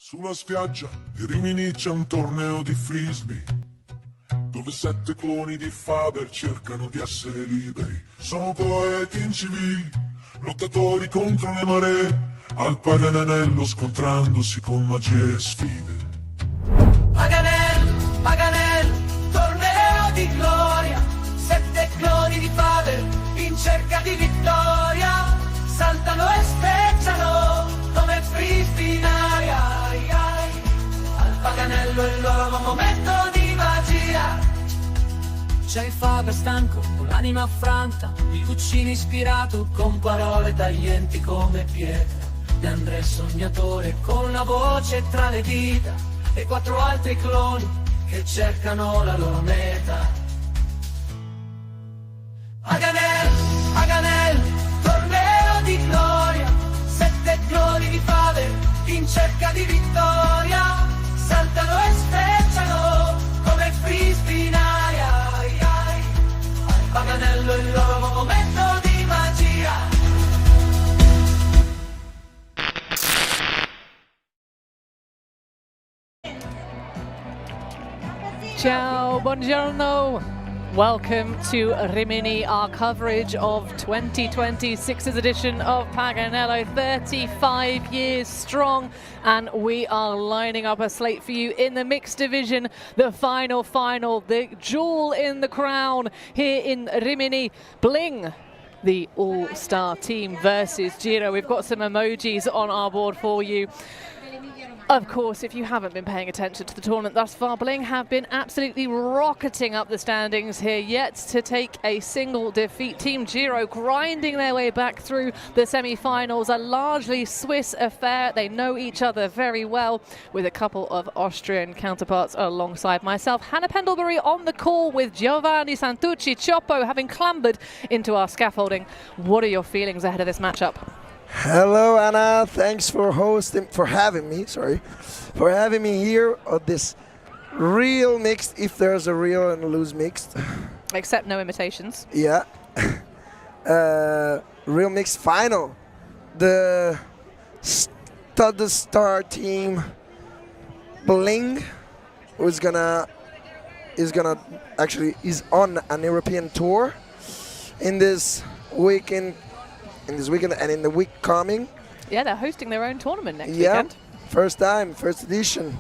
Sulla spiaggia di Rimini c'è un torneo di Frisbee, dove 7 cloni di Faber cercano di essere liberi. Sono poeti incivili, lottatori contro le maree, al Paganello scontrandosi con magie e sfide. Paganello, Paganello, torneo di gloria, 7 cloni di Faber in cerca di vittoria, saltano e specciano come Frisbee in aria. Al Paganello è il loro momento di magia. C'è il Faber stanco, con l'anima affranta, il Guccini ispirato con parole taglienti come pietra, De André sognatore con la voce tra le dita e 4 altri cloni che cercano la loro meta. Paganello, Paganello, torneo di gloria, 7 cloni di Faber in cerca di vittoria, saltano e specciano come Frisbee in aria. Al Paganello è il loro momento di magia. Ciao, buongiorno. Welcome to Rimini, our coverage of 2026's edition of Paganello, 35 years strong, and we are lining up a slate for you in the mixed division, the final, the jewel in the crown here in Rimini. Bling, the all-star team versus Giro. We've got some emojis on our board for you. Of course, if you haven't been paying attention to the tournament thus far, Bling have been absolutely rocketing up the standings here, yet to take a single defeat. Team Giro grinding their way back through the semi-finals, a largely Swiss affair. They know each other very well, with a couple of Austrian counterparts alongside myself. Hannah Pendlebury on the call with Giovanni Santucci Cioppo, having clambered into our scaffolding. What are your feelings ahead of this matchup? Hello, Anna. Thanks for having me here on this real mixed, if there's a real and loose mixed. Except no imitations. Yeah. Real mixed final. The stud star team Bling is on an European tour in this weekend. And in the week coming. Yeah, they're hosting their own tournament next weekend. First edition.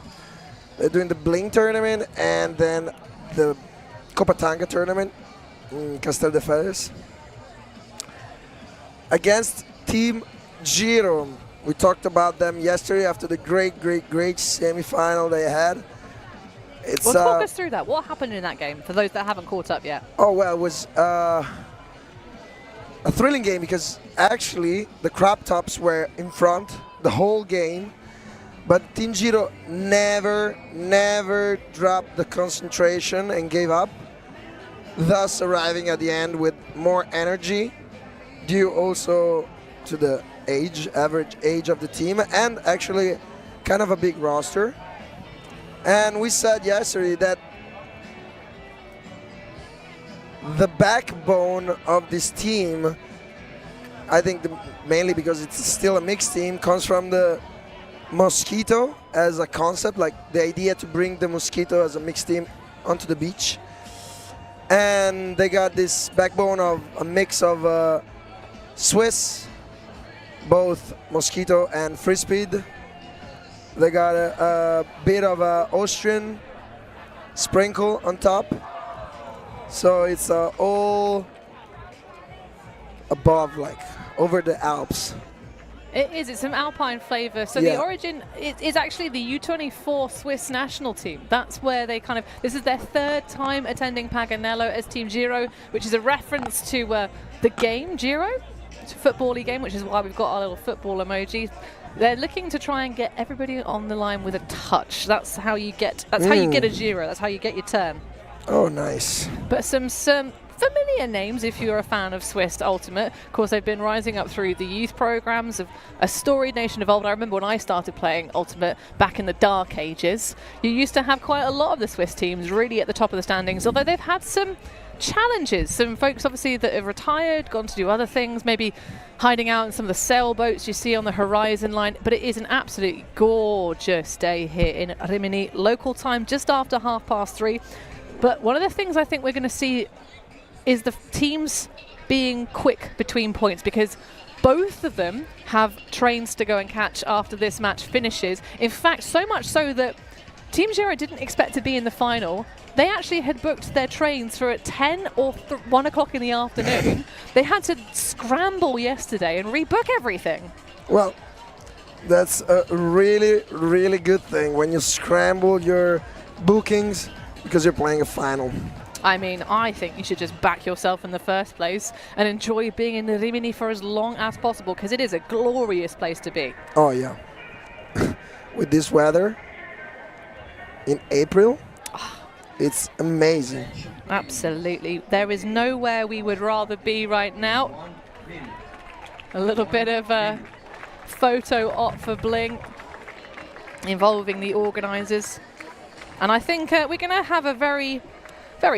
They're doing the Bling tournament and then the Coppa Tanga tournament in Casteldeferes. Against Team Giro. We talked about them yesterday after the great semi-final they had. Well, talk us through that. What happened in that game for those that haven't caught up yet? Oh, well, it was a thrilling game because actually the crop tops were in front the whole game, but Team Giro never dropped the concentration and gave up, thus arriving at the end with more energy, due also to the average age of the team, and actually kind of a big roster. And we said yesterday that the backbone of this team, I think mainly because it's still a mixed team, comes from the mosquito as a concept, like the idea to bring the mosquito as a mixed team onto the beach. And they got this backbone of a mix of Swiss, both mosquito and Frisbee. They got a bit of Austrian sprinkle on top. So it's all above, like over the Alps. It is. It's some Alpine flavour. So the origin is actually the U24 Swiss national team. That's where they this is their 3rd time attending Paganello as Team Giro, which is a reference to the game Giro. It's a football-y game, which is why we've got our little football emoji. They're looking to try and get everybody on the line with a touch. That's how you get. That's how you get a Giro. That's how you get your turn. Oh, nice. But some familiar names if you're a fan of Swiss Ultimate. Of course, they've been rising up through the youth programs of a storied nation evolved. I remember when I started playing Ultimate back in the dark ages, you used to have quite a lot of the Swiss teams really at the top of the standings, although they've had some challenges. Some folks obviously that have retired, gone to do other things, maybe hiding out in some of the sailboats you see on the horizon line. But it is an absolutely gorgeous day here in Rimini, local time just after 3:30. But one of the things I think we're going to see is the teams being quick between points, because both of them have trains to go and catch after this match finishes. In fact, so much so that Team Giro didn't expect to be in the final. They actually had booked their trains for at 10 or 1 o'clock in the afternoon. They had to scramble yesterday and rebook everything. Well, that's a really, really good thing when you scramble your bookings because you're playing a final. I mean, I think you should just back yourself in the first place and enjoy being in Rimini for as long as possible, because it is a glorious place to be. Oh, yeah. With this weather in April, it's amazing. Absolutely. There is nowhere we would rather be right now. A little bit of a photo op for Bling involving the organisers. And I think we're going to have a very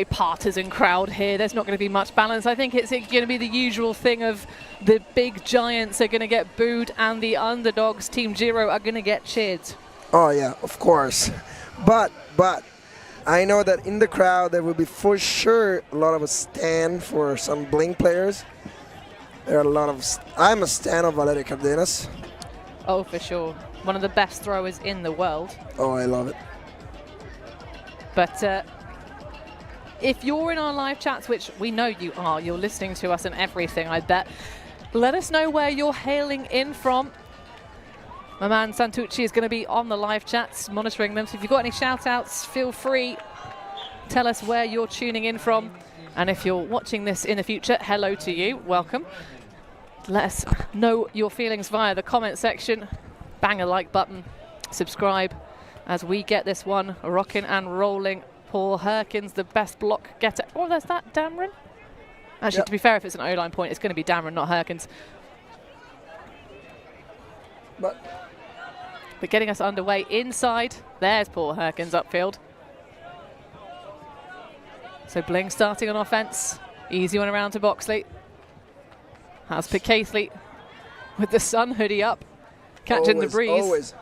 partisan crowd here. There's not going to be much balance. I think it's going to be the usual thing of the big giants are going to get booed and the underdogs, Team Giro, are going to get cheered. Oh, yeah, of course. But I know that in the crowd there will be for sure a lot of a stand for some Bling players. There are a lot of... I'm a stan of Valerio Cardenas. Oh, for sure. One of the best throwers in the world. Oh, I love it. But if you're in our live chats, which we know you are, you're listening to us and everything, I bet, let us know where you're hailing in from. My man Santucci is going to be on the live chats, monitoring them. So if you've got any shout-outs, feel free. Tell us where you're tuning in from. And if you're watching this in the future, hello to you. Welcome. Let us know your feelings via the comment section. Bang a like button. Subscribe as we get this one rocking and rolling. Paul Herkins, the best block getter. Oh, there's that, Dameron. Actually, to be fair, if it's an O-line point, it's going to be Dameron, not Herkins. But getting us underway inside. There's Paul Herkins upfield. So Bling starting on offense. Easy one around to Boxley. Has Picaithley with the sun hoodie up. Catching the breeze. Always.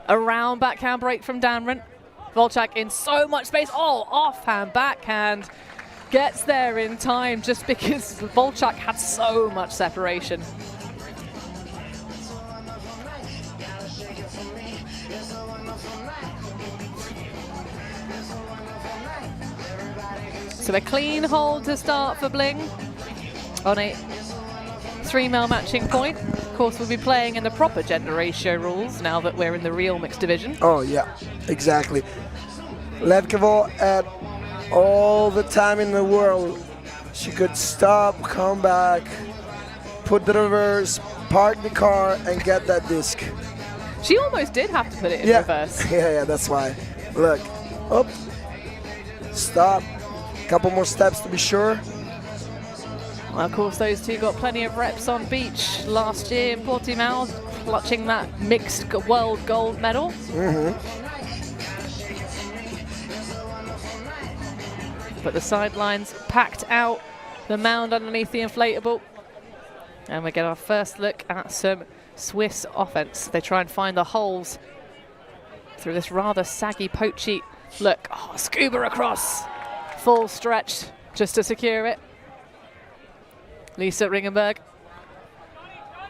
Around backhand break from Dameron. Volchak in so much space. Oh, offhand, backhand. Gets there in time just because Volchak had so much separation. So a clean hold to start for Bling on a 3-mil matching point. Of course, we'll be playing in the proper gender ratio rules now that we're in the real mixed division. Oh, yeah, exactly. Ledkevall had all the time in the world. She could stop, come back, put the reverse, park the car, and get that disc. She almost did have to put it in reverse. Yeah, that's why. Look, up, stop, couple more steps to be sure. Well, of course, those two got plenty of reps on beach last year in Portimao, clutching that mixed world gold medal. But the sidelines packed out, the mound underneath the inflatable. And we get our first look at some Swiss offense. They try and find the holes through this rather saggy, poachy look. Oh, scuba across. Full stretch just to secure it. Lisa Ringenberg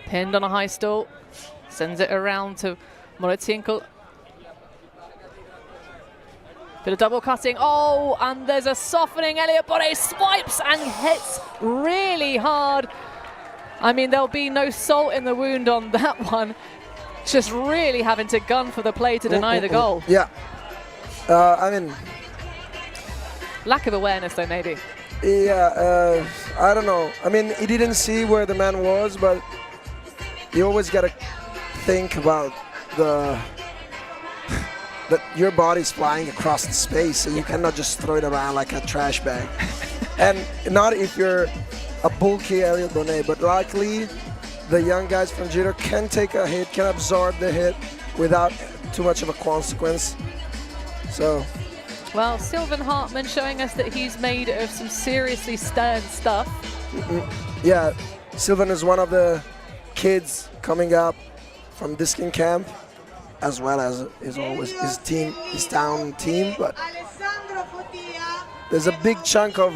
pinned on a high stall, sends it around to Moretinkel. Bit of double cutting. Oh, and there's a softening. Elliot Bonnet swipes and hits really hard. I mean, there'll be no salt in the wound on that one. Just really having to gun for the play to deny the goal. Yeah. I mean, lack of awareness, though, maybe. Yeah, I don't know. I mean, he didn't see where the man was, but you always got to think about that your body's flying across the space, and you cannot just throw it around like a trash bag. And not if you're a bulky Elliot Bonnet, but luckily the young guys from Giro can take a hit, can absorb the hit without too much of a consequence. So Well, Sylvan Hartman showing us that he's made of some seriously stern stuff. Yeah, Sylvan is one of the kids coming up from discing camp, as well as his team, his town team. But there's a big chunk of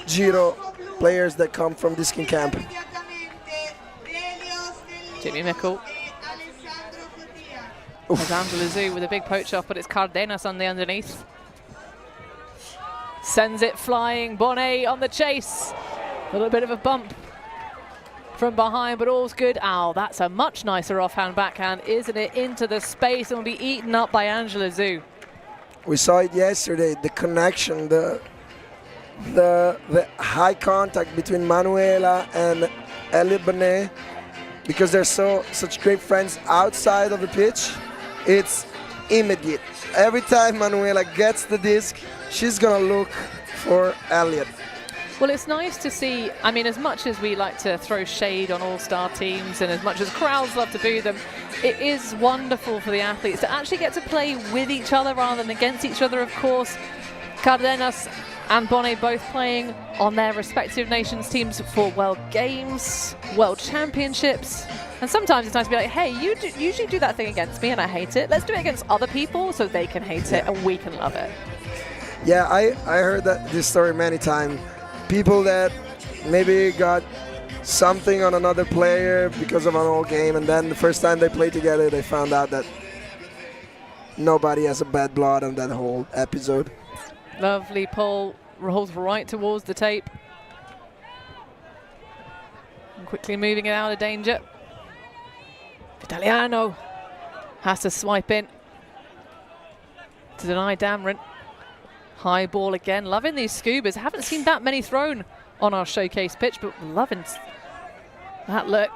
Giro players that come from discing camp. Jimmy Mickle. There's Angela Zhu with a big poach off, but it's Cardenas on the underneath. Sends it flying. Bonnet on the chase. A little bit of a bump from behind, but all's good. Ow, that's a much nicer offhand backhand, isn't it? Into the space and will be eaten up by Angela Zhu. We saw it yesterday, the connection, the high contact between Manuela and Elliot Bonnet, because they're such great friends outside of the pitch. It's immediate. Every time Manuela gets the disc, she's gonna look for Elliot. Well, it's nice to see, I mean, as much as we like to throw shade on all-star teams and as much as crowds love to boo them, it is wonderful for the athletes to actually get to play with each other rather than against each other, of course. Cardenas and Bonnet both playing on their respective nations' teams for World Games, World Championships. And sometimes it's nice to be like, hey, you usually do that thing against me and I hate it. Let's do it against other people so they can hate it and we can love it. Yeah, I heard this story many times. People that maybe got something on another player because of an old game, and then the first time they played together, they found out that nobody has a bad blood on that whole episode. Lovely pull, rolls right towards the tape. And quickly moving it out of danger. Italiano has to swipe in to deny Dameron. High ball again, loving these scubas. Haven't seen that many thrown on our showcase pitch, but loving that look.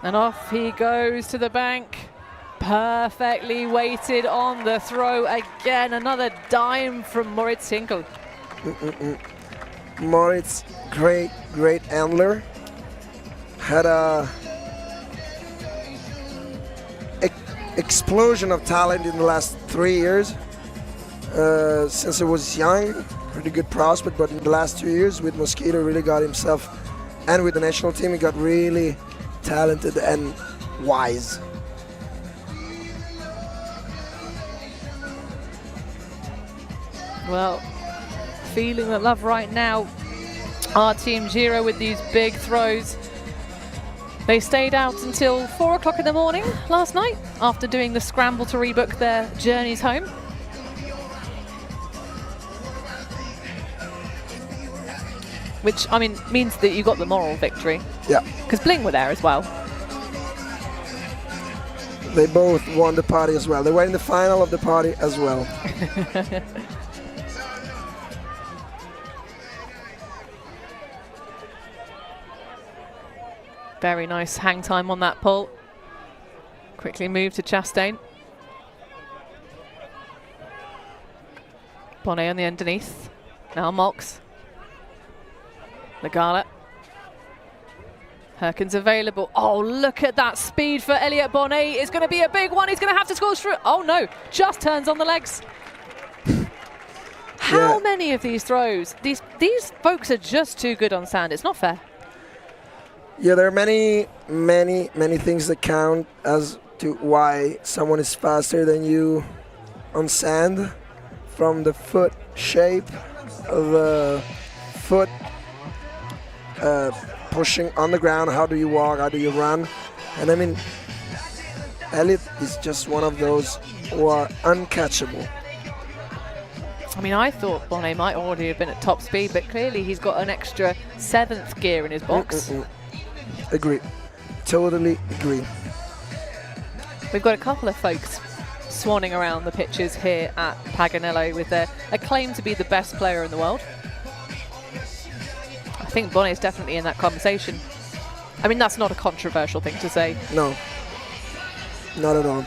And off he goes to the bank. Perfectly weighted on the throw again. Another dime from Moritz Hinkel. Moritz, great handler. Had a explosion of talent in the last 3 years. Since he was young, pretty good prospect, but in the last 2 years with Mosquito really got himself, and with the national team he got really talented and wise. Well, feeling the love right now. Our team Giro with these big throws. They stayed out until 4 o'clock in the morning last night after doing the scramble to rebook their journeys home. Which, I mean, means that you got the moral victory. Yeah. Because Bling were there as well. They both won the party as well. They were in the final of the party as well. Very nice hang time on that pull. Quickly move to Chastain. Bonnet on the underneath. Now Mox. Legala. Herkins available. Oh, look at that speed for Elliot Bonnet. It's going to be a big one. He's going to have to score through. Oh, no. Just turns on the legs. How many of these throws? These folks are just too good on sand. It's not fair. Yeah, there are many things that count as to why someone is faster than you on sand. From the foot shape, the foot pushing on the ground, how do you walk, how do you run. And I mean, Elliot is just one of those who are uncatchable. I mean, I thought Bonnet might already have been at top speed, but clearly he's got an extra 7th gear in his box. Agree. Totally agree. We've got a couple of folks swanning around the pitches here at Paganello with a claim to be the best player in the world. I think Bonnet's definitely in that conversation. I mean, that's not a controversial thing to say. No, not at all.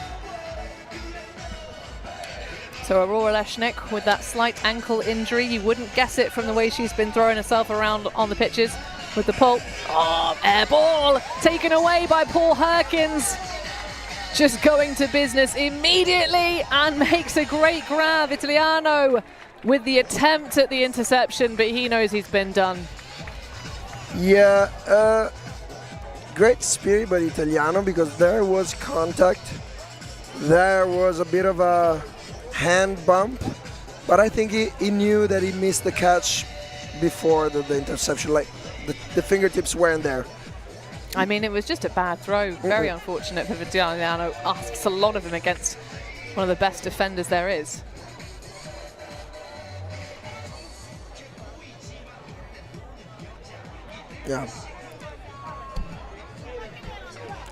So Aurora Leshnik with that slight ankle injury. You wouldn't guess it from the way she's been throwing herself around on the pitches with the pull. Oh, air ball taken away by Paul Herkins. just going to business immediately and makes a great grab. Italiano with the attempt at the interception, but he knows he's been done. Yeah, great spirit by Italiano, because there was contact. There was a bit of a hand bump, but I think he knew that he missed the catch before the interception. Like the fingertips weren't there. I mean, it was just a bad throw. Very unfortunate for Italiano. Asks a lot of him against one of the best defenders there is. Yeah.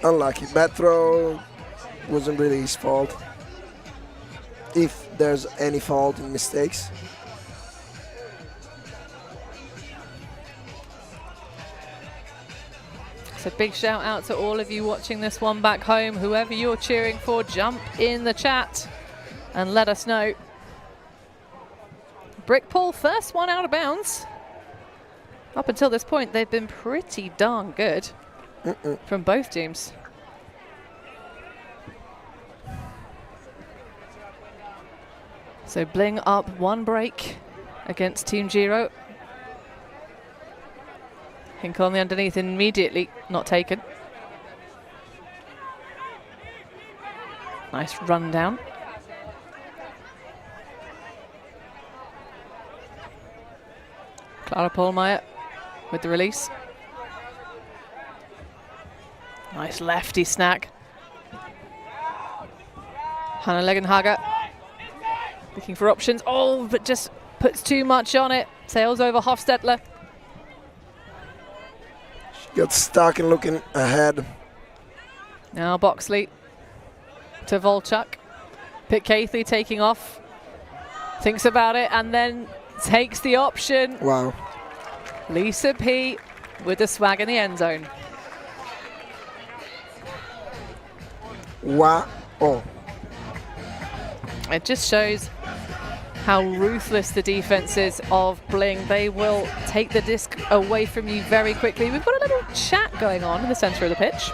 Unlucky. Bad throw. Wasn't really his fault. If there's any fault in mistakes. So big shout out to all of you watching this one back home. Whoever you're cheering for, jump in the chat and let us know. Brickpool, first one out of bounds. Up until this point, they've been pretty darn good from both teams. So Bling up one break against Team Giro. Hinkle on the underneath immediately, not taken. Nice run down. Clara Pohlmeier with the release. Nice lefty snack. Hannah Legenhager looking for options. Oh, but just puts too much on it. Sails over Hofstetler. Got stuck and looking ahead. Now Boxley to Volchuk. Pitcaithley taking off. Thinks about it and then takes the option. Wow. Lisa P with the swag in the end zone. Wow. Oh. It just shows how ruthless the defense is of Bling. They will take the disc away from you very quickly. We've got a little chat going on in the center of the pitch.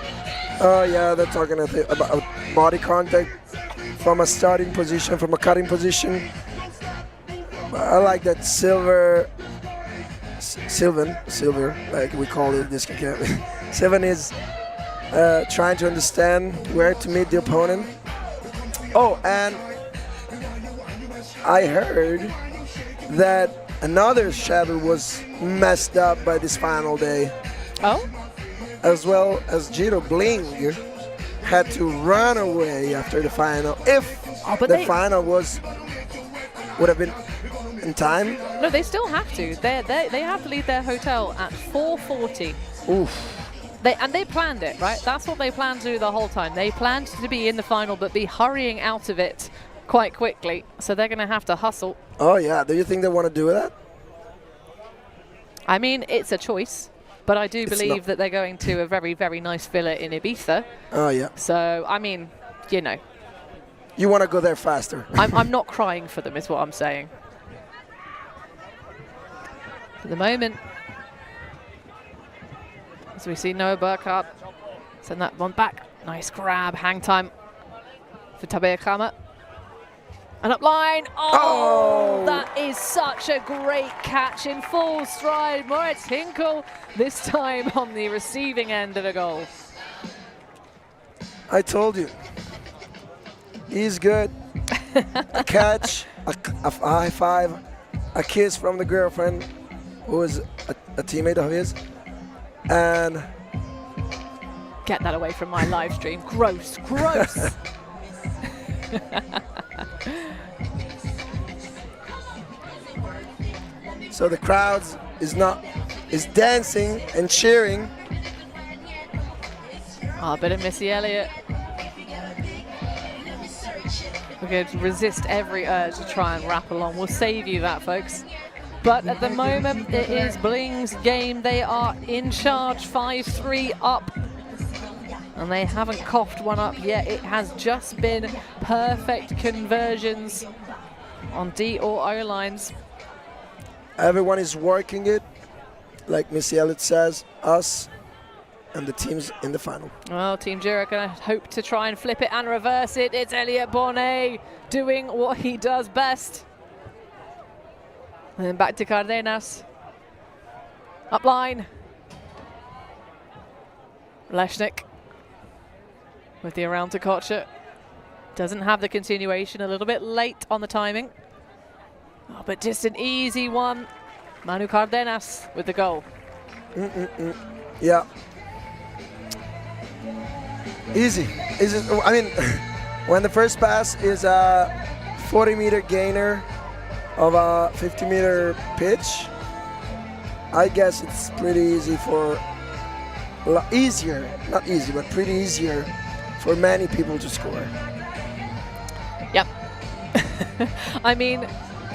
Oh yeah, they're talking about body contact from a starting position, from a cutting position. I like that Silver, like we call it this camp. Sylvan is trying to understand where to meet the opponent. Oh, and I heard that another shuttle was messed up by this final day. Oh? As well as Giro. Bling had to run away after the final. If the final would have been in time. No, they still have to. They have to leave their hotel at 4:40. Oof. They planned it, right? That's what they planned to do the whole time. They planned to be in the final, but be hurrying out of it quite quickly. So they're going to have to hustle. Oh, yeah. Do you think they want to do that? I mean, it's a choice, but I do believe that they're going to a very, very nice villa in Ibiza. Oh, yeah. So, I mean, you know. You want to go there faster. I'm not crying for them, is what I'm saying. For the moment, as we see Noah Burkhardt send that one back. Nice grab, hang time for Tabea Kramer. And up line. Oh, that is such a great catch in full stride. Moritz Hinkle, this time on the receiving end of a goal. I told you. He's good. A catch, a high five, a kiss from the girlfriend, who is a teammate of his. And get that away from my live stream. Gross, gross. So the crowds is dancing and cheering. A bit of Missy Elliott. We're going to resist every urge to try and rap along. We'll save you that, folks. But at the moment, it is Bling's game. They are in charge, 5-3 up. And they haven't coughed one up yet. It has just been perfect conversions on D or O lines. Everyone is working it, like Missy Elliott says, us. and the teams in the final. Well, Team Giro going to hope to try and flip it and reverse it. It's Elliot Bonnet doing what he does best. And then back to Cardenas. Up line. Leshnik with the around to Kocher. Doesn't have the continuation, a little bit late on the timing. Oh, but just an easy one. Manu Cardenas with the goal. Yeah. Easy. I mean, when the first pass is a 40-meter gainer of a 50-meter pitch, I guess it's pretty easy for, easier, not easy, but pretty easier for many people to score. Yep. I mean,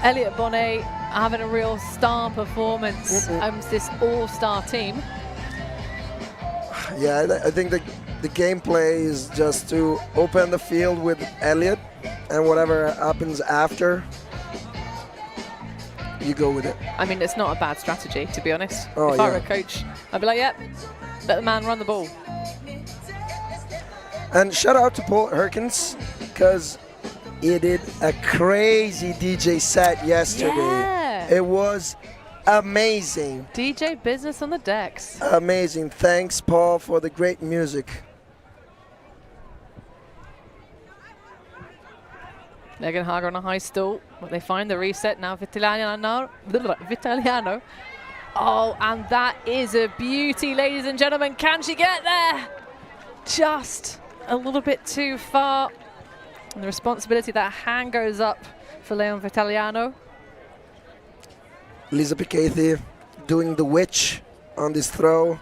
Elliot Bonnet having a real star performance amongst this all-star team. Yeah, I think the gameplay is just to open the field with Elliot, and whatever happens after, you go with it. I mean, it's not a bad strategy, to be honest. Oh, if I were a coach, I'd be like, yep, let the man run the ball. And shout out to Paul Herkins, because he did a crazy DJ set yesterday. Yeah. It was amazing. DJ business on the decks. Amazing. Thanks, Paul, for the great music. Legenhager on a high stool, but they find the reset now. Vitaliano. Oh, and that is a beauty, ladies and gentlemen. Can she get there? Just a little bit too far. And the responsibility, that hand goes up for Leon Vitaliano. Lisa Picathi doing the witch on this throw,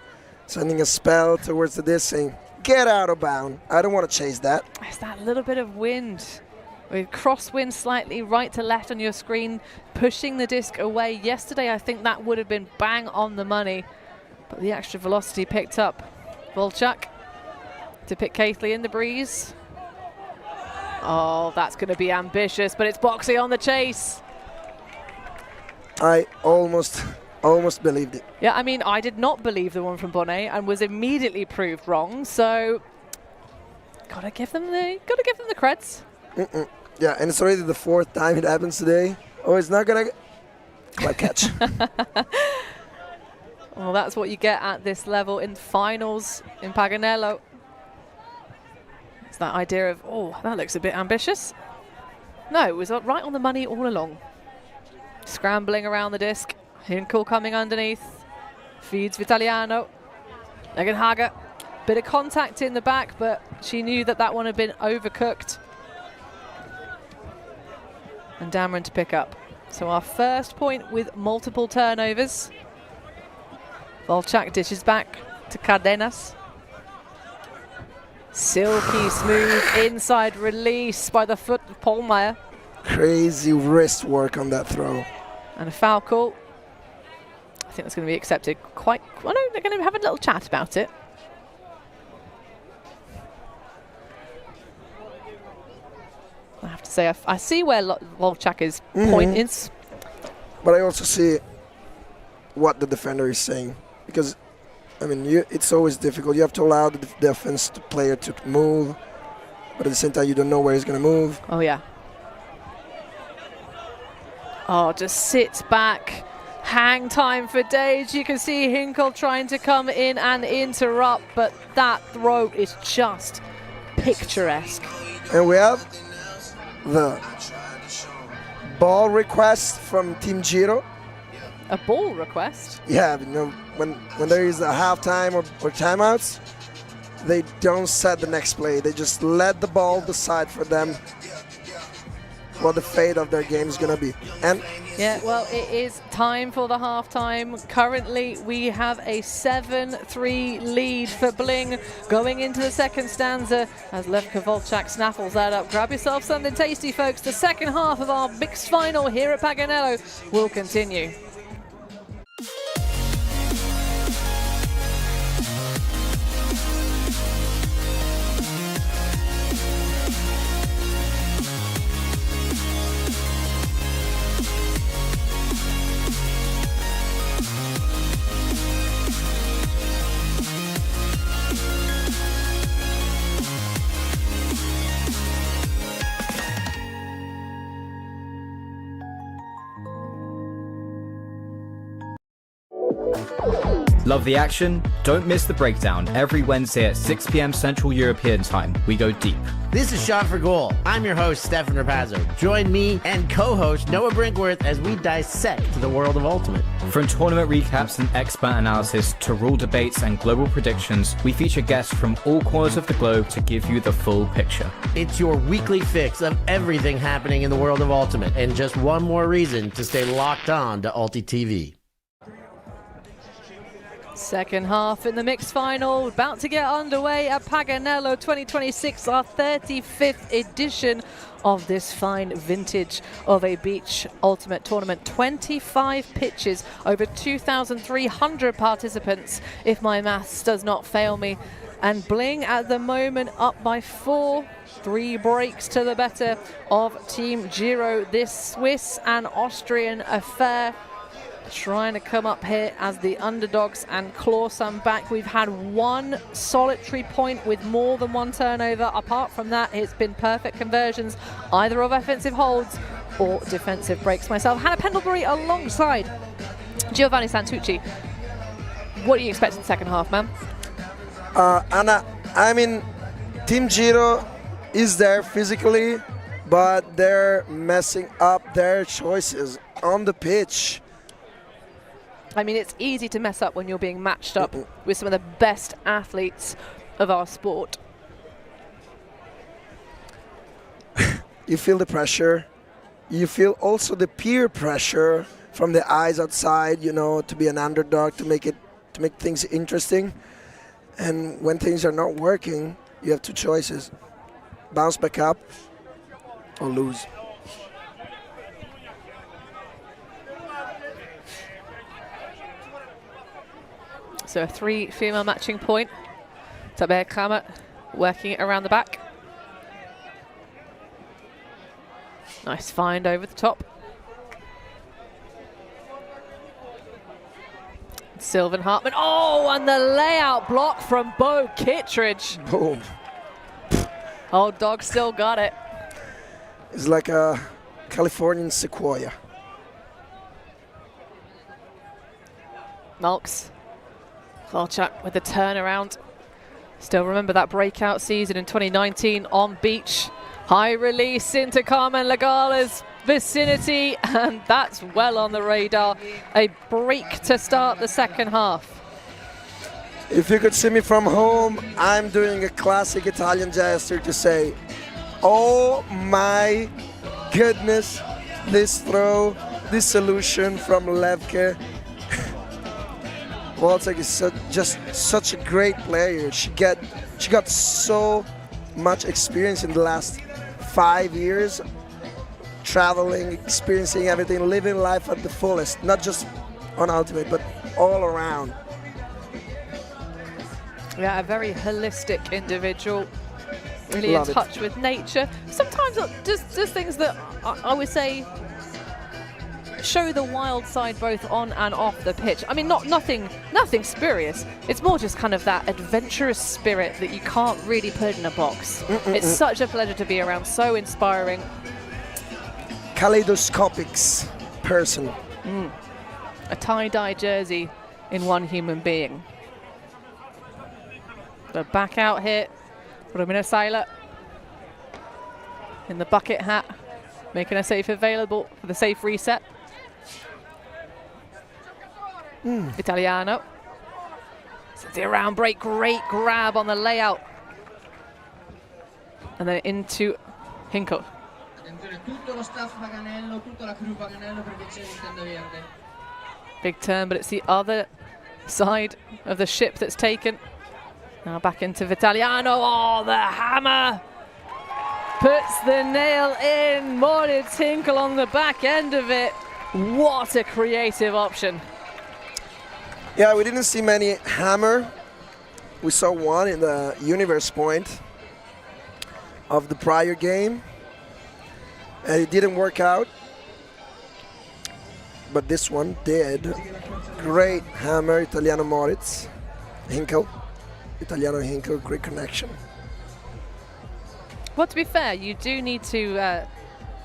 sending a spell towards the disc, saying, get out of bound. I don't want to chase that. It's that little bit of wind. With crosswind slightly right to left on your screen, pushing the disc away. Yesterday, I think that would have been bang on the money, but the extra velocity picked up. Volchak to pick Caithley in the breeze. Oh, that's going to be ambitious, but it's Boxy on the chase. I almost believed it. Yeah, I mean, I did not believe the one from Bonnet and was immediately proved wrong. So, gotta give them the creds. Yeah, and it's already the 4th time it happens today. Oh, it's not gonna quite catch. Well, that's what you get at this level in finals in Paganello. It's that idea of, oh, that looks a bit ambitious. No, it was right on the money all along. Scrambling around the disc. Hinkel coming underneath. Feeds Vitaliano. Legenhager. Bit of contact in the back, but she knew that that one had been overcooked. And Dameron to pick up. So our first point with multiple turnovers. Volchak dishes back to Cardenas. Silky smooth inside release by the foot of Polmeyer. Crazy wrist work on that throw. And a foul call. I think that's going to be accepted quite. Well, no, they're going to have a little chat about it. I have to say, I see where Volchak is point is. But I also see what the defender is saying. Because, I mean, it's always difficult. You have to allow the defense player to move. But at the same time, you don't know where he's going to move. Oh, yeah. Oh, just sits back. Hang time for days. You can see Hinkel trying to come in and interrupt. But that throw is just picturesque. And we have the ball request from Team Giro. A ball request? Yeah, you know, when there is a halftime or timeouts, they don't set the next play. They just let the ball decide for them what the fate of their game is going to be. And yeah, well, it is time for the halftime. Currently, we have a 7-3 lead for Bling going into the second stanza as Levka Volchak snaffles that up. Grab yourself something tasty, folks. The second half of our mixed final here at Paganello will continue. Love the action? Don't miss the breakdown every Wednesday at 6 p.m. Central European Time. We go deep. This is Shot for Goal. I'm your host, Stefan Rapazzo. Join me and co-host Noah Brinkworth as we dissect the world of Ultimate. From tournament recaps and expert analysis to rule debates and global predictions, we feature guests from all corners of the globe to give you the full picture. It's your weekly fix of everything happening in the world of Ultimate, and just one more reason to stay locked on to ULTI.TV. Second half in the mixed final, about to get underway at Paganello 2026, our 35th edition of this fine vintage of a beach ultimate tournament. 25 pitches, over 2,300 participants, if my maths does not fail me. And Bling at the moment up by 4, 3 breaks to the better of Team Giro. This Swiss and Austrian affair trying to come up here as the underdogs and claw some back. We've had one solitary point with more than one turnover. Apart from that, it's been perfect conversions, either of offensive holds or defensive breaks. Myself, Hannah Pendlebury alongside Giovanni Santucci. What do you expect in the second half, man? Anna, I mean, Team Giro is there physically, but they're messing up their choices on the pitch. I mean, it's easy to mess up when you're being matched up with some of the best athletes of our sport. You feel the pressure. You feel also the peer pressure from the eyes outside, you know, to be an underdog, to make things interesting. And when things are not working, you have two choices: bounce back up or lose. So a 3 female matching point. Tabea Kramer working it around the back. Nice find over the top. Sylvan Hartman. Oh, and the layout block from Bo Kittredge. Boom. Old dog still got it. It's like a Californian sequoia. Malks. Kolchak with the turnaround. Still remember that breakout season in 2019 on beach. High release into Carmen Lagala's vicinity, and that's well on the radar. A break to start the second half. If you could see me from home, I'm doing a classic Italian gesture to say, oh my goodness, this throw, this solution from Levke. Walczak is just such a great player. She got so much experience in the last 5 years, traveling, experiencing everything, living life at the fullest, not just on Ultimate, but all around. Yeah, a very holistic individual, really Love in touch with nature. Sometimes does things that I would say show the wild side both on and off the pitch. I mean, nothing spurious. It's more just kind of that adventurous spirit that you can't really put in a box. It's such a pleasure to be around, so inspiring. Kaleidoscopic person. A tie-dye jersey in one human being. The back out hit, Romina Seiler in the bucket hat, making a safe available for the safe reset. Italiano. So the around break, great grab on the layout. And then into Hinkle. Big turn, but it's the other side of the ship that's taken. Now back into Vitaliano. Oh, the hammer puts the nail in. Moritz Hinkle on the back end of it. What a creative option. Yeah, we didn't see many hammer. We saw one in the universe point of the prior game, and it didn't work out. But this one did. Great hammer, Italiano Moritz. Hinkle. Italiano Hinkle, great connection. Well, to be fair, you do need to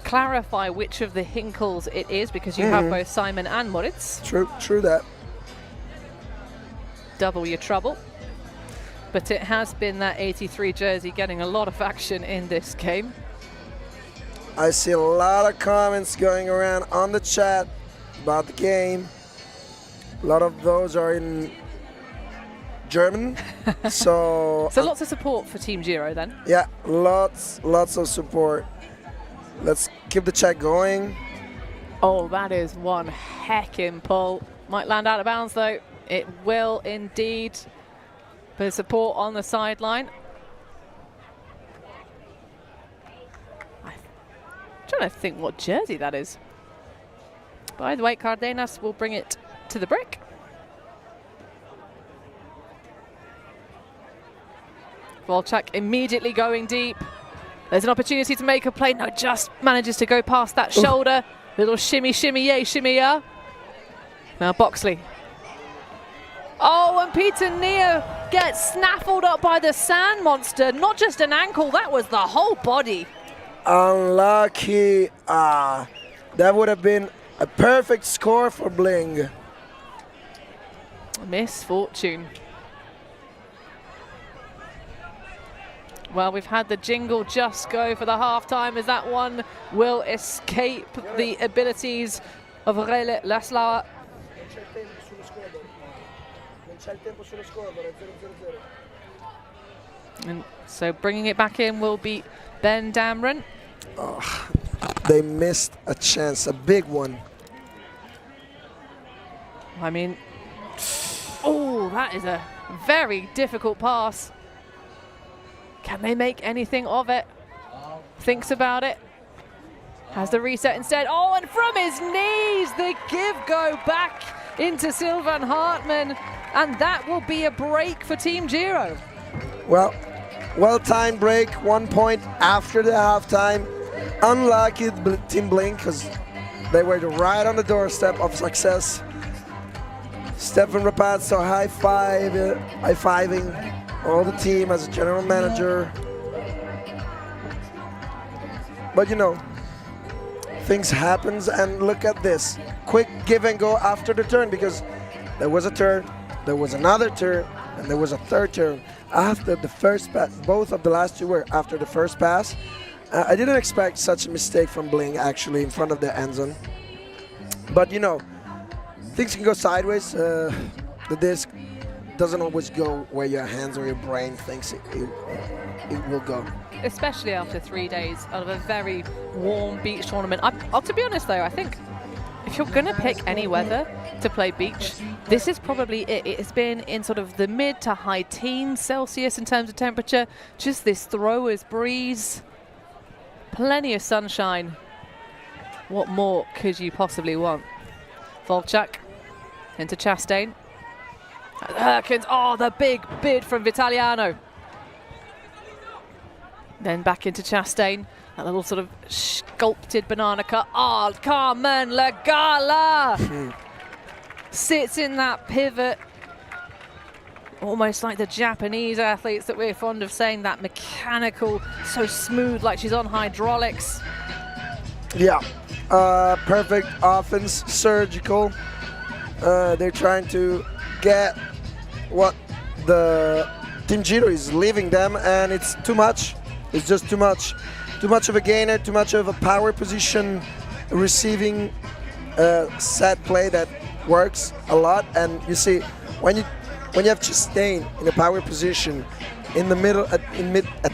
clarify which of the Hinkles it is, because you have both Simon and Moritz. True that. double your trouble. But it has been that 83 jersey getting a lot of action in this game. I see a lot of comments going around on the chat about the game. A lot of those are in German. So lots of support for Team Giro then. Yeah, lots of support. Let's keep the chat going. Oh, that is one heckin' pull. Might land out of bounds though. It will indeed. Bit of support on the sideline. I'm trying to think what jersey that is. By the way, Cardenas will bring it to the brick. Volchak immediately going deep. There's an opportunity to make a play. No, just manages to go past that shoulder. Little shimmy, shimmy, yay, shimmy, yeah. Now Boxley. Oh, and Peter Neo gets snaffled up by the sand monster. Not just an ankle, that was the whole body. Unlucky. That would have been a perfect score for Bling. Misfortune. Well, we've had the jingle just go for the halftime as that one will escape the abilities of Rele Laslauer. And so bringing it back in will be Ben Damron. Oh, they missed a chance, a big one. I mean, oh, that is a very difficult pass. Can they make anything of it? Thinks about it. Has the reset instead. Oh, and from his knees, the give go back into Sylvan Hartmann. And that will be a break for Team Giro. Well-timed break, 1 point after the halftime. Unlucky Team Bling, because they were right on the doorstep of success. Stefan Rapazzo high-fiving all the team as a general manager. But you know, things happens, and look at this. Quick give and go after the turn, because there was a turn, there was another turn, and there was a third turn. After the first pass, both of the last two were after the first pass. I didn't expect such a mistake from Bling actually in front of the end zone. But you know, things can go sideways. The disc doesn't always go where your hands or your brain thinks it will go. Especially after 3 days of a very warm beach tournament. To be honest though, I think if you're going to pick any weather to play beach, this is probably it. It's been in sort of the mid to high teens Celsius in terms of temperature. Just this thrower's breeze. Plenty of sunshine. What more could you possibly want? Volchak into Chastain. Herkins, oh, the big bid from Vitaliano. Then back into Chastain. That little sort of sculpted banana cut. Oh, Carmen Lagala sits in that pivot. Almost like the Japanese athletes that we're fond of saying, that mechanical, so smooth, like she's on hydraulics. Yeah, perfect offense, surgical. They're trying to get what the Team Giro is leaving them, and it's too much. It's just too much. Too much of a gainer, too much of a power position receiving set play that works a lot. And you see, when you have Chastain in a power position in the middle at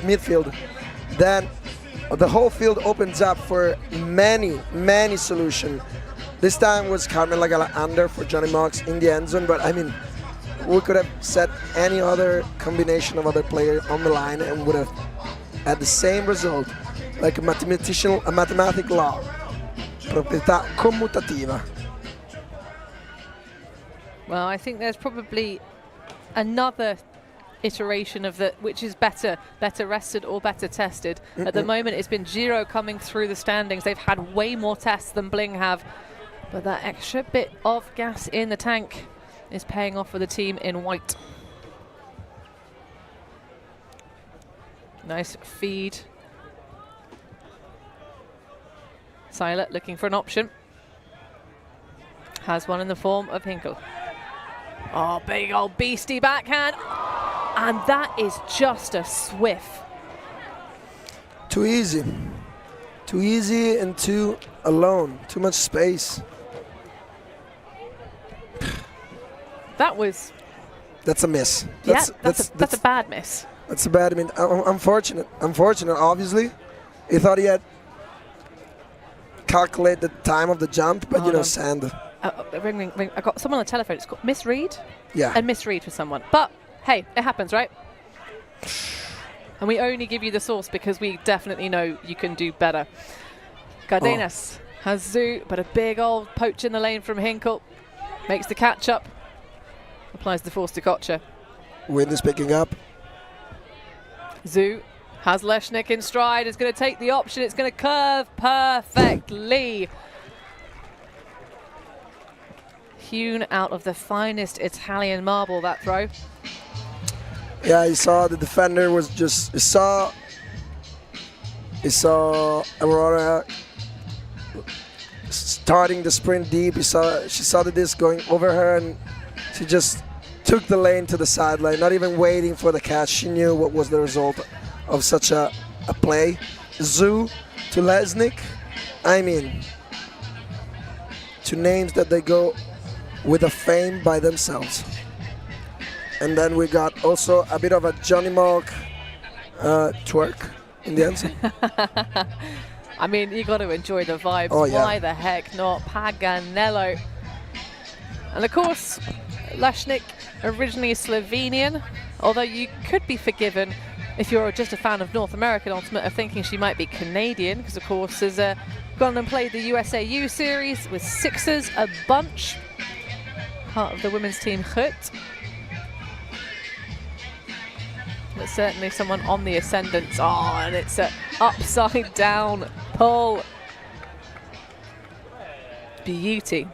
midfield, then the whole field opens up for many solutions. This time was Carmen Lagala under for Johnny Mox in the end zone, but I mean, we could have set any other combination of other players on the line and would have had the same result, like a mathematical law, proprietà commutativa. Well, I think there's probably another iteration of which is better rested or better tested. At the moment, it's been Giro coming through the standings. They've had way more tests than Bling have, but that extra bit of gas in the tank is paying off for the team in white. Nice feed. Seiler looking for an option. Has one in the form of Hinkle. Oh, big old beastie backhand. And that is just a swift. Too easy. Too easy and too alone. Too much space. That's a miss. That's a bad miss. That's a bad. I mean, unfortunate. Obviously, he thought he had calculated the time of the jump, but sand. Ring. I got someone on the telephone. It's called misread. Yeah. And misread for someone. But hey, it happens, right? And we only give you the source because we definitely know you can do better. Cardenas has Zhu, but a big old poach in the lane from Hinkle. Makes the catch up. Applies the force to Kocher. Wind is picking up. Zhu has Leshnik in stride. It's going to take the option. It's going to curve perfectly. Hewn out of the finest Italian marble, that throw. Yeah, he saw the defender was just, he saw Aurora starting the sprint deep. She saw the disc going over her, and she just took the lane to the sideline, not even waiting for the catch. She knew what was the result of such a play. Zhu to Lesnik, I mean, two names that they go with a fame by themselves. And then we got also a bit of a Johnny Malk twerk in the end. I mean, you got to enjoy the vibes. Oh, yeah. Why the heck not? Paganello. And of course, Leshnik, originally Slovenian, although you could be forgiven if you're just a fan of North American Ultimate of thinking she might be Canadian, because of course has gone and played the USAU series with sixers, a bunch, part of the women's team Hut. But certainly someone on the ascendant. Oh, and it's an upside down pull. Beauty.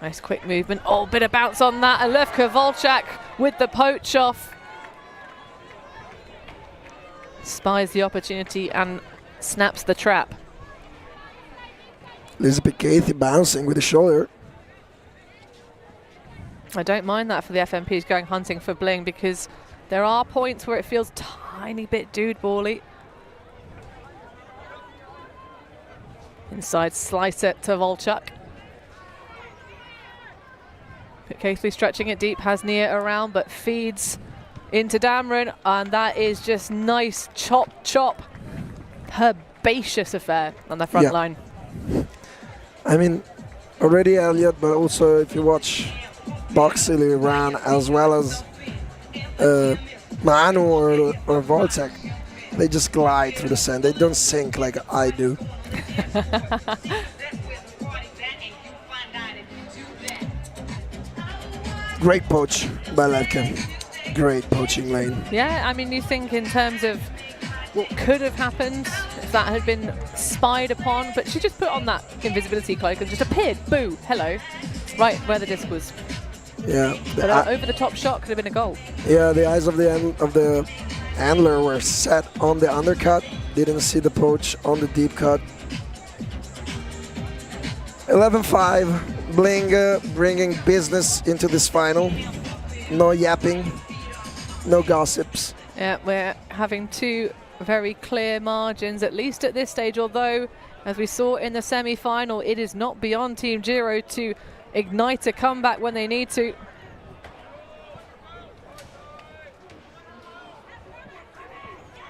Nice quick movement. Oh, bit of bounce on that. Alevka Volchak with the poach off. Spies the opportunity and snaps the trap. Elizabeth Cathy bouncing with the shoulder. I don't mind that for the FMPs going hunting for Bling, because there are points where it feels tiny bit dude-bally. Inside slice it to Volchak. Cathy stretching it deep, has Nia around, but feeds into Dameron, and that is just nice chop. Herbaceous affair on the front line. I mean, already Elliott, but also if you watch Boxley ran as well as Manu or Voltek, they just glide through the sand. They don't sink like I do. Great poach by Ledkin. Great poaching lane. Yeah, I mean, you think in terms of what could have happened if that had been spied upon, but she just put on that invisibility cloak and just appeared. Boo, hello, right where the disc was. Yeah. But over the top shot could have been a goal. Yeah, the eyes of the handler were set on the undercut. Didn't see the poach on the deep cut. 11-5. Bling bringing business into this final. No yapping, no gossips. Yeah, we're having two very clear margins, at least at this stage, although, as we saw in the semi-final, it is not beyond Team Giro to ignite a comeback when they need to.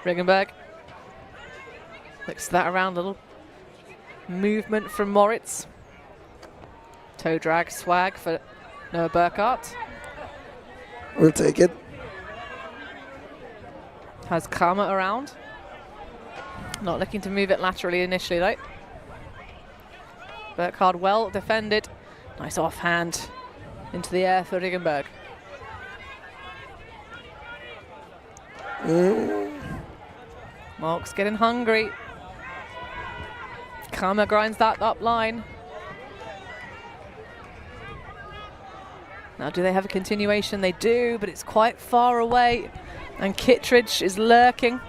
Ringenberg flicks that around, a little movement from Moritz. Toe drag swag for Noah Burkhardt. We'll take it. Has Kama around. Not looking to move it laterally initially though. Burkhardt well defended. Nice offhand into the air for Ringenberg. Mark's getting hungry. Kama grinds that up line. Now, do they have a continuation? They do, but it's quite far away. And Kittredge is lurking.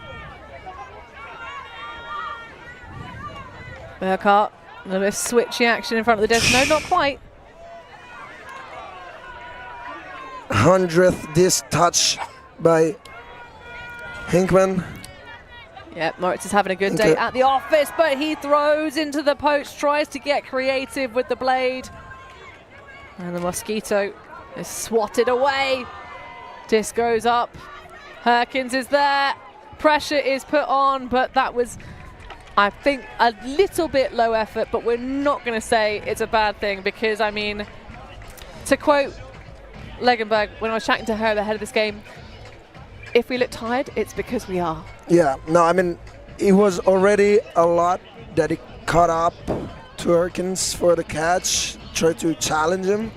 Burkhart, a little bit of switchy action in front of the disc. No, not quite. 100th disc touch by Hinkman. Yeah, Moritz is having a good day at the office, but he throws into the post, tries to get creative with the blade. And the Mosquito is swatted away. Disc goes up. Herkins is there. Pressure is put on, but that was, I think, a little bit low effort, but we're not going to say it's a bad thing because, I mean, to quote Legenberg when I was chatting to her at the head of this game, if we look tired, it's because we are. Yeah, no, I mean, it was already a lot that he caught up to Herkins for the catch, tried to challenge him.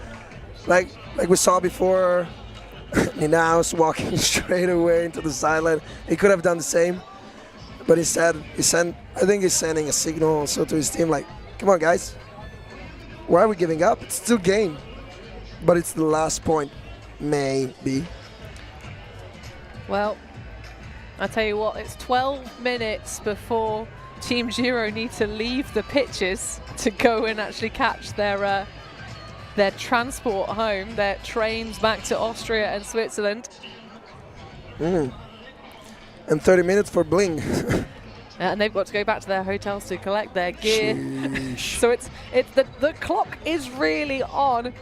Like we saw before, Ninaus walking straight away into the sideline. He could have done the same, but I think he's sending a signal also to his team like, come on guys, why are we giving up? It's still game, but it's the last point, maybe. Well, I tell you what, it's 12 minutes before Team Giro need to leave the pitches to go and actually catch their transport home, their trains back to Austria and Switzerland. And 30 minutes for Bling. And they've got to go back to their hotels to collect their gear. So it's the clock is really on.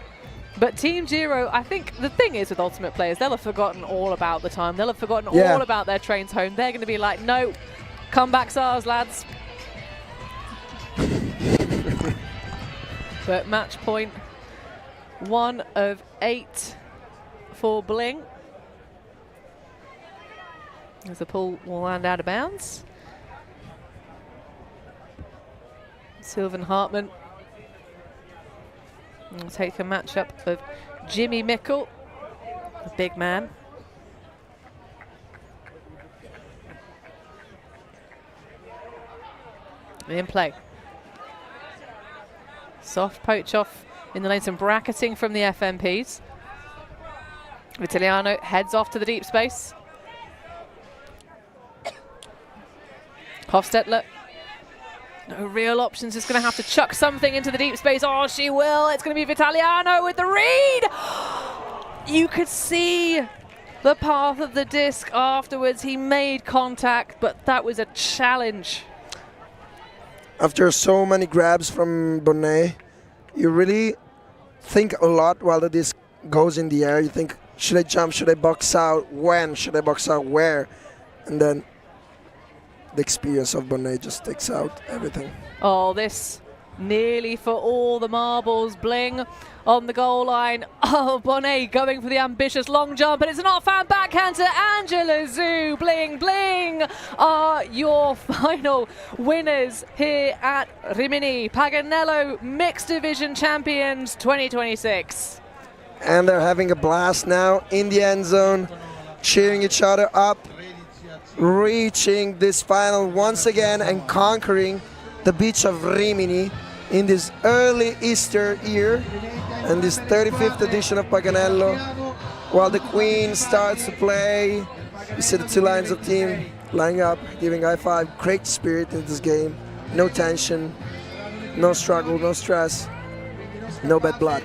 But Team Giro, I think the thing is with Ultimate players, they'll have forgotten all about the time. They'll have forgotten all about their trains home. They're going to be like, no, comeback's ours, lads. But match point 1 of 8 for Bling. As the pull will land out of bounds. Sylvan Hartmann will take a matchup of Jimmy Mickle, the big man. In play. Soft poach off in the lane, some bracketing from the FMPs. Vitaliano heads off to the deep space. Hofstetler. No real options, just going to have to chuck something into the deep space. Oh, she will. It's going to be Vitaliano with the read. You could see the path of the disc afterwards. He made contact, but that was a challenge. After so many grabs from Bonnet, you really think a lot while the disc goes in the air. You think, should I jump? Should I box out? When? Should I box out? Where? And then the experience of Bonnet just takes out everything. Oh, this nearly for all the marbles. Bling on the goal line. Oh, Bonnet going for the ambitious long jump, but it's an off-hand backhand to Angela Zhu. Bling, Bling are your final winners here at Rimini Paganello Mixed Division Champions 2026. And they're having a blast now in the end zone, cheering each other up, reaching this final once again and conquering the beach of Rimini in this early Easter year and this 35th edition of Paganello. While the Queen starts to play, you see the two lines of team lining up, giving high five. Great spirit in this game. No tension, no struggle, no stress, no bad blood.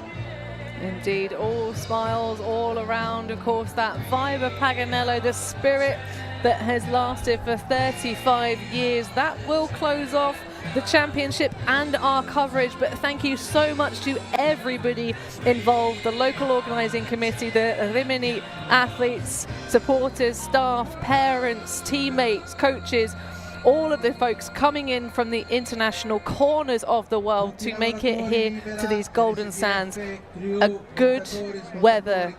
Indeed, all smiles all around. Of course, that vibe of Paganello, the spirit that has lasted for 35 years. That will close off the championship and our coverage, but thank you so much to everybody involved, the local organising committee, the Rimini athletes, supporters, staff, parents, teammates, coaches, all of the folks coming in from the international corners of the world to make it here to these Golden Sands. A good weather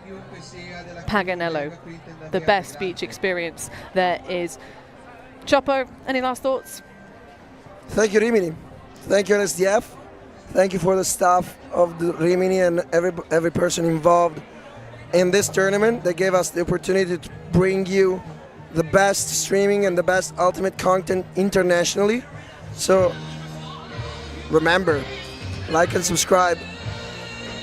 Paganello, the best beach experience there is. Chopo, any last thoughts? Thank you, Rimini. Thank you, LSDF. Thank you for the staff of the Rimini and every person involved in this tournament that gave us the opportunity to bring you the best streaming and the best ultimate content internationally. So remember, like and subscribe.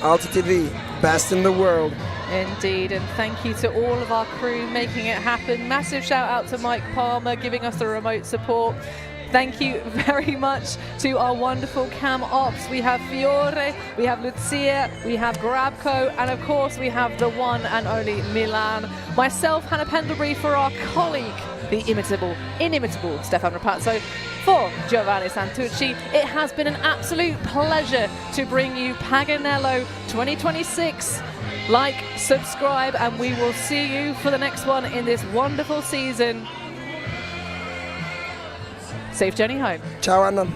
ULTI.TV, best in the world. Indeed, and thank you to all of our crew making it happen. Massive shout out to Mike Palmer giving us the remote support. Thank you very much to our wonderful cam ops. We have Fiore, we have Lucia, we have Grabco, and of course we have the one and only Milan. Myself, Hannah Pendlebury, for our colleague, the inimitable Stefan Rapazzo. For Giovanni Santucci, it has been an absolute pleasure to bring you Paganello 2026. Like, subscribe, and we will see you for the next one in this wonderful season. Safe journey home. Ciao Anna.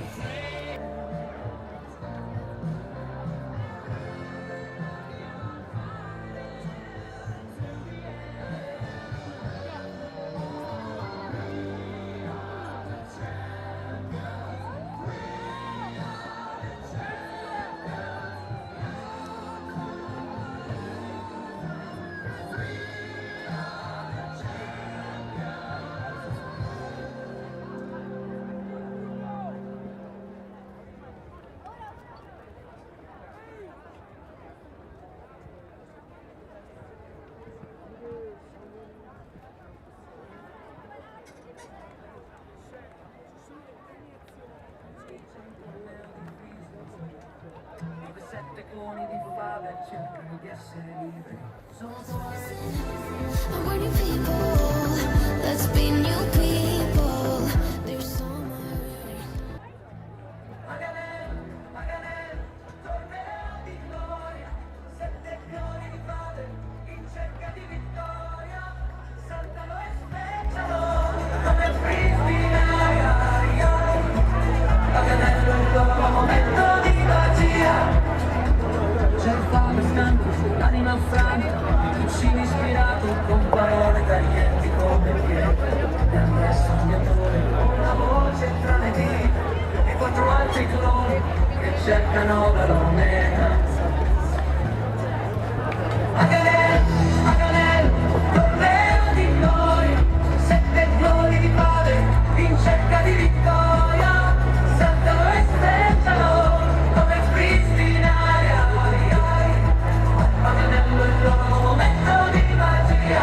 And we're new people, let's be new people. There's so much. Paganello, Paganello, torneo di gloria, 7 cloni di padre in cerca di vittoria, saltano e specciano come Frisbee in aria. Paganello è il loro momento di magia, c'è il fame stanco, l'anima franca, Cucini ispirato con parole taglienti come pietre, e Andrea sognatore con la voce tra le dita, e 4 altri cloni che cercano la moneta. Paganello, Paganello, torneo di gloria, 7 cloni di padre in cerca di vittoria, saltano e strecciano come Frisbee in aria. Paganello è il loro momento di magia,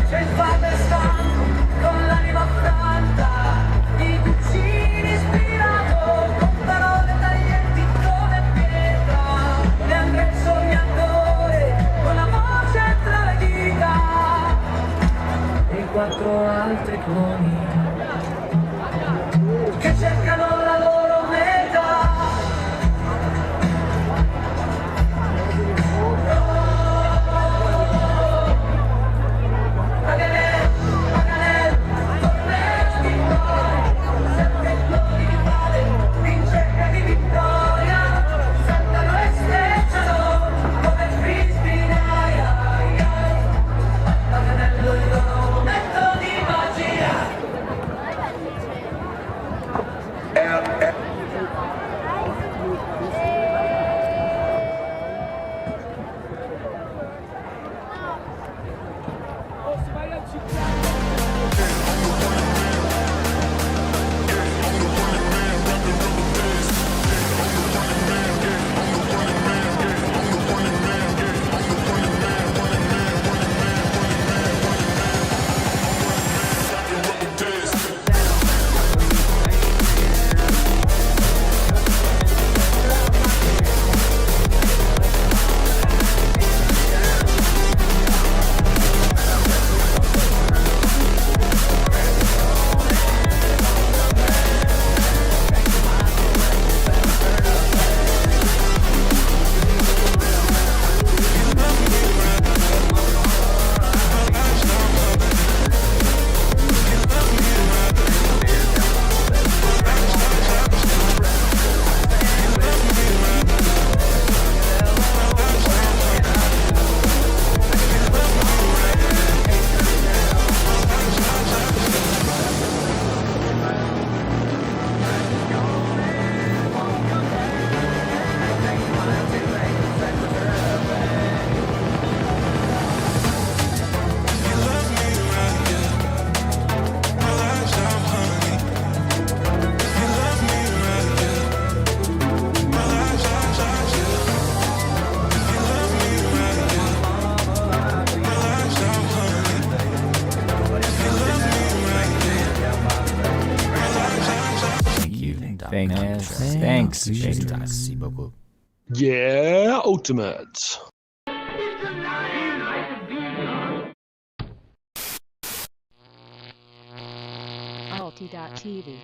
c'è il padre stanco con l'anima affranta, i cucini ispirato con parole taglienti come pietra, e Andrea il sognatore con la voce tra le dita, e 4 altri cloni che cercano la loro meta. Paganello, Paganello, torneo di gloria, 7 cloni di padre in cerca di vittoria, saltano e strecciano come Frisbee in aria. Paganello è il loro momento di magia. Thanks. Merci beaucoup. Yeah, Ultimate. ULTI.TV.